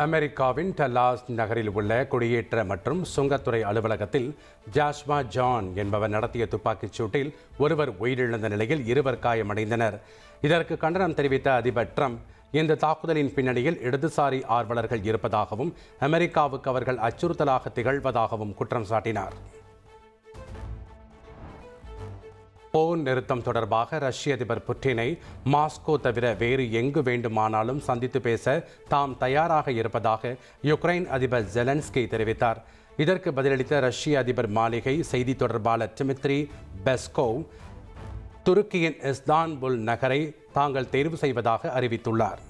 அமெரிக்காவின் டல்லாஸ் நகரில் உள்ள குடியேற்ற மற்றும் சுங்கத்துறை அலுவலகத்தில் ஜாஷ்வா ஜான் என்பவர் நடத்திய துப்பாக்கிச் சூட்டில் ஒருவர் உயிரிழந்த நிலையில் 2 காயமடைந்தனர். இதற்கு கண்டனம் தெரிவித்த அதிபர் ட்ரம்ப், இந்த தாக்குதலின் பின்னணியில் இடதுசாரி ஆர்வலர்கள் இருப்பதாகவும் அமெரிக்காவுக்கு அவர்கள் அச்சுறுத்தலாக திகழ்வதாகவும் குற்றம் சாட்டினார். போர் நிறுத்தம் தொடர்பாக ரஷ்ய அதிபர் புட்டினை மாஸ்கோ தவிர வேறு எங்கு வேண்டுமானாலும் சந்தித்து பேச தாம் தயாராக இருப்பதாக யுக்ரைன் அதிபர் ஜெலன்ஸ்கி தெரிவித்தார். இதற்கு பதிலளித்த ரஷ்ய அதிபர் மாளிகை செய்தி தொடர்பாளர் டிமித்ரி பெஸ்கோவ், துருக்கியின் இஸ்தான்புல் நகரை தாங்கள் தேர்வு செய்வதாக அறிவித்துள்ளார்.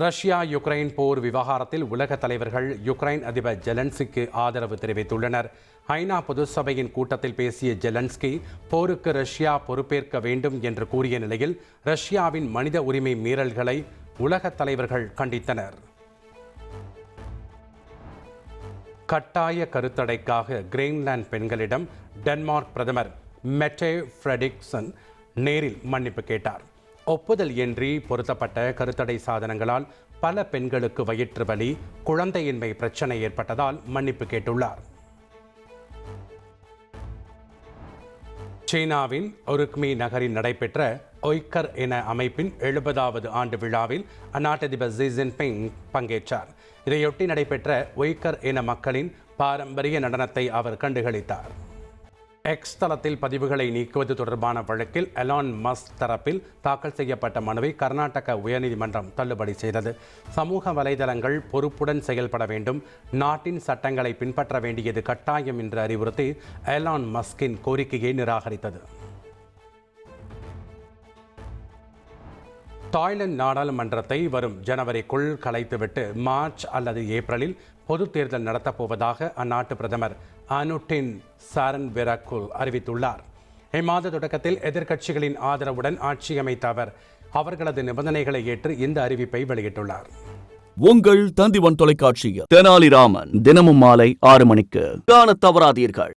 ரஷ்யா யுக்ரைன் போர் விவகாரத்தில் உலக தலைவர்கள் யுக்ரைன் அதிபர் ஜெலன்ஸ்கிக்கு ஆதரவு தெரிவித்துள்ளனர். ஐநா பொதுச்சபையின் கூட்டத்தில் பேசிய ஜெலன்ஸ்கி, போருக்கு ரஷ்யா பொறுப்பேற்க வேண்டும் என்று கூறிய நிலையில் ரஷ்யாவின் மனித உரிமை மீறல்களை உலக தலைவர்கள் கண்டித்தனர். கட்டாய கருத்தடைக்காக கிரீன்லாந்து பெண்களிடம் டென்மார்க் பிரதமர் மெட்டே ஃப்ரெடிக்சன் நேரில் மன்னிப்பு கேட்டார். ஒப்புதல் இன்றி பொருத்தப்பட்ட கருத்தடை சாதனங்களால் பல பெண்களுக்கு வயிற்று வலி, குழந்தையின்மை பிரச்சனை ஏற்பட்டதால் மன்னிப்பு கேட்டுள்ளார். சீனாவின் உருக்மி நகரில் நடைபெற்ற ஒய்கர் என அமைப்பின் 70வது ஆண்டு விழாவில் அந்நாட்டு அதிபர் ஜி ஜின்பிங் பங்கேற்றார். இதையொட்டி நடைபெற்ற ஒய்கர் என மக்களின் பாரம்பரிய நடனத்தை அவர் கண்டுகளித்தார். எக்ஸ் தளத்தில் பதிவுகளை நீக்குவது தொடர்பான வழக்கில் எலான் மஸ்க் தரப்பில் தாக்கல் செய்யப்பட்ட மனுவை கர்நாடக உயர்நீதிமன்றம் தள்ளுபடி செய்தது. சமூக வலைதளங்கள் பொறுப்புடன் செயல்பட வேண்டும், நாட்டின் சட்டங்களை பின்பற்ற வேண்டியது கட்டாயம் என்று அறிவுறுத்தி எலான் மஸ்கின் கோரிக்கையை நிராகரித்தது. தாய்லாந்து நாடாளுமன்றத்தை வரும் ஜனவரிக்குள் கலைத்துவிட்டு மார்ச் அல்லது ஏப்ரலில் பொது தேர்தல் நடத்தப்போவதாக அந்நாட்டு பிரதமர் அனுட்டின் சாரன்விரக்குல் அறிவித்துள்ளார். இம்மாத தொடக்கத்தில் எதிர்க்கட்சிகளின் ஆதரவுடன் ஆட்சி அமைத்த அவர் அவர்களது நிபந்தனைகளை ஏற்று இந்த அறிவிப்பை வெளியிட்டுள்ளார். உங்கள் தந்திவன் தொலைக்காட்சியில் தெனாலிராமன் தினமும் மாலை 6 மணிக்கு காணத் தவறாதீர்கள்.